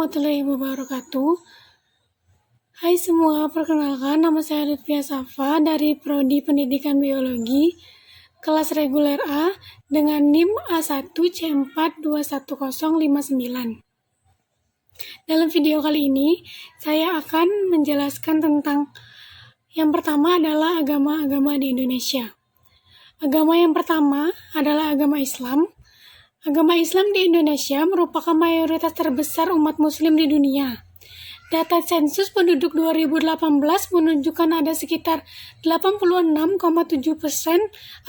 warahmatullahi wabarakatuh. Hai semua, perkenalkan nama saya Lutfia Safa dari Prodi Pendidikan Biologi kelas reguler A dengan NIM A1C4210059. Dalam video kali ini, saya akan menjelaskan tentang yang pertama adalah agama-agama di Indonesia. Agama yang pertama adalah agama Islam. Agama Islam di Indonesia merupakan mayoritas terbesar umat muslim di dunia. Data sensus penduduk 2018 menunjukkan ada sekitar 86,7%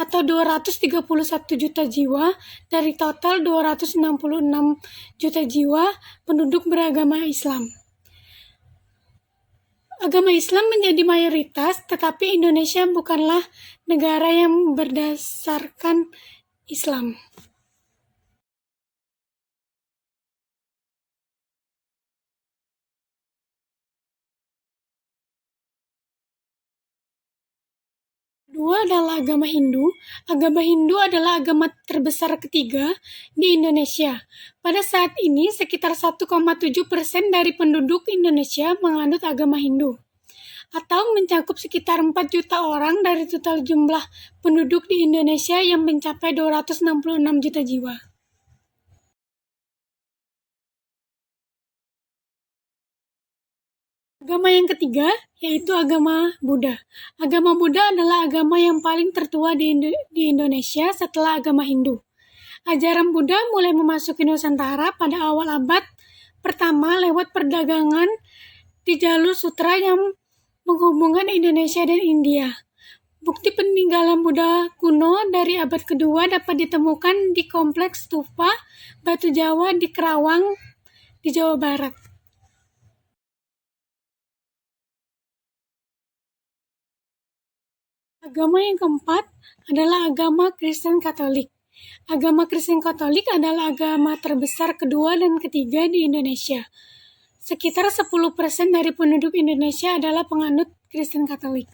atau 231 juta jiwa dari total 266 juta jiwa penduduk beragama Islam. Agama Islam menjadi mayoritas, tetapi Indonesia bukanlah negara yang berdasarkan Islam. Kedua adalah agama Hindu. Agama Hindu adalah agama terbesar ketiga di Indonesia. Pada saat ini, sekitar 1,7% dari penduduk Indonesia menganut agama Hindu, atau mencakup sekitar 4 juta orang dari total jumlah penduduk di Indonesia yang mencapai 266 juta jiwa. Agama yang ketiga yaitu agama Buddha. Agama Buddha adalah agama yang paling tertua di Indonesia setelah agama Hindu. Ajaran Buddha mulai memasuki Nusantara pada awal abad pertama lewat perdagangan di jalur sutra yang menghubungkan Indonesia dan India. Bukti peninggalan Buddha kuno dari abad kedua dapat ditemukan di kompleks stupa Batu Jawa di Kerawang, di Jawa Barat. Agama yang keempat adalah agama Kristen Katolik. Agama Kristen Katolik adalah agama terbesar kedua dan ketiga di Indonesia. Sekitar 10% dari penduduk Indonesia adalah penganut Kristen Katolik.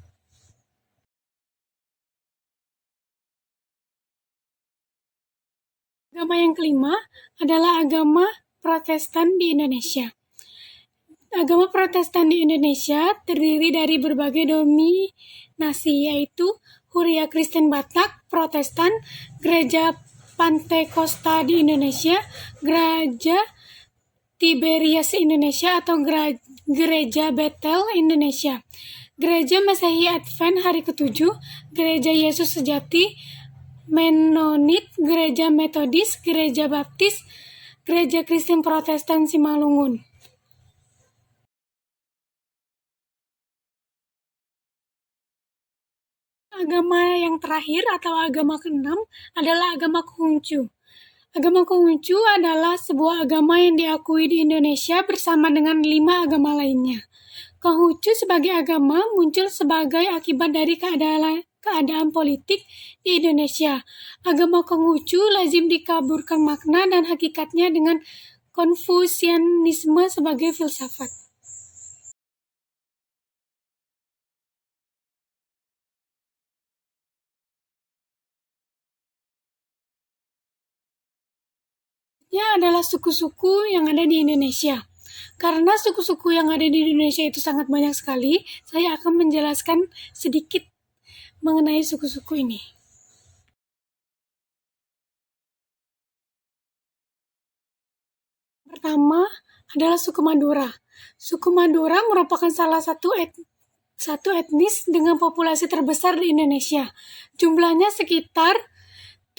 Agama yang kelima adalah agama Protestan di Indonesia. Agama Protestan di Indonesia terdiri dari berbagai dominasi, yaitu Huria Kristen Batak, Protestan, Gereja Pantekosta di Indonesia, Gereja Tiberias Indonesia atau Gereja Betel Indonesia, Gereja Masehi Advent Hari Ketujuh, Gereja Yesus Sejati, Menonit, Gereja Metodis, Gereja Baptis, Gereja Kristen Protestan Simalungun. Agama yang terakhir atau agama keenam adalah agama Konghucu. Agama Konghucu adalah sebuah agama yang diakui di Indonesia bersama dengan 5 agama lainnya. Konghucu sebagai agama muncul sebagai akibat dari keadaan politik di Indonesia. Agama Konghucu lazim dikaburkan makna dan hakikatnya dengan Konfusianisme sebagai filsafat. Adalah suku-suku yang ada di Indonesia. Karena suku-suku yang ada di Indonesia itu sangat banyak sekali, saya akan menjelaskan sedikit mengenai suku-suku ini. Pertama adalah suku Madura. Suku Madura merupakan salah satu etnis dengan populasi terbesar di Indonesia. Jumlahnya sekitar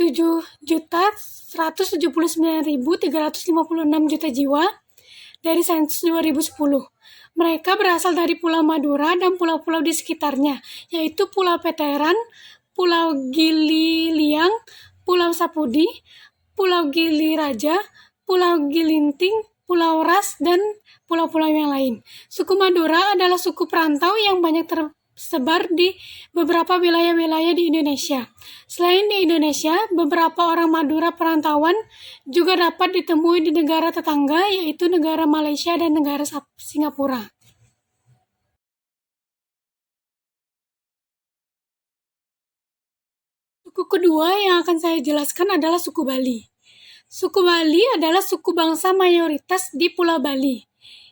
7.179.356 juta jiwa dari sensus 2010. Mereka berasal dari Pulau Madura dan pulau-pulau di sekitarnya, yaitu Pulau Veteran, Pulau Gili Liang, Pulau Sapudi, Pulau Gili Raja, Pulau Gilinting, Pulau Ras, dan pulau-pulau yang lain. Suku Madura adalah suku perantau yang banyak tersebar di beberapa wilayah-wilayah di Indonesia. Selain di Indonesia, beberapa orang Madura perantauan juga dapat ditemui di negara tetangga, yaitu negara Malaysia dan negara Singapura. Suku kedua yang akan saya jelaskan adalah suku Bali. Suku Bali adalah suku bangsa mayoritas di Pulau Bali.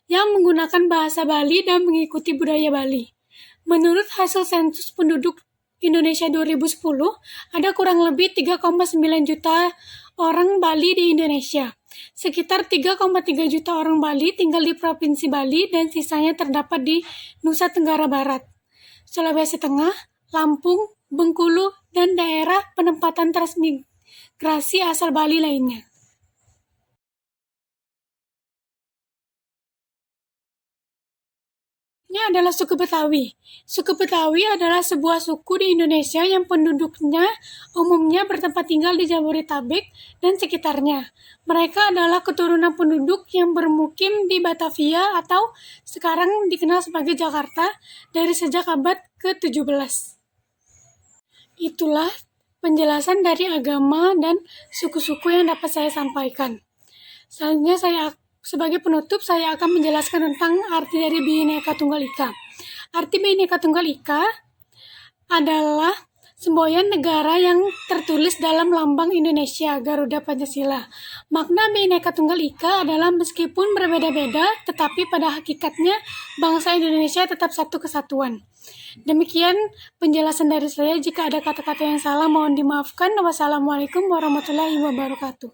yang menggunakan bahasa Bali dan mengikuti budaya Bali. Menurut hasil sensus penduduk Indonesia 2010, ada kurang lebih 3,9 juta orang Bali di Indonesia. Sekitar 3,3 juta orang Bali tinggal di Provinsi Bali dan sisanya terdapat di Nusa Tenggara Barat, Sulawesi Tengah, Lampung, Bengkulu, dan daerah penempatan transmigrasi asal Bali lainnya. Ini adalah suku Betawi. Suku Betawi adalah sebuah suku di Indonesia yang penduduknya umumnya bertempat tinggal di Jabodetabek dan sekitarnya. Mereka adalah keturunan penduduk yang bermukim di Batavia atau sekarang dikenal sebagai Jakarta dari sejak abad ke-17. Itulah penjelasan dari agama dan suku-suku yang dapat saya sampaikan. Selanjutnya sebagai penutup, saya akan menjelaskan tentang arti dari Bhinneka Tunggal Ika. Arti Bhinneka Tunggal Ika adalah semboyan negara yang tertulis dalam lambang Indonesia, Garuda Pancasila. Makna Bhinneka Tunggal Ika adalah meskipun berbeda-beda, tetapi pada hakikatnya bangsa Indonesia tetap satu kesatuan. Demikian penjelasan dari saya. Jika ada kata-kata yang salah, mohon dimaafkan. Wassalamualaikum warahmatullahi wabarakatuh.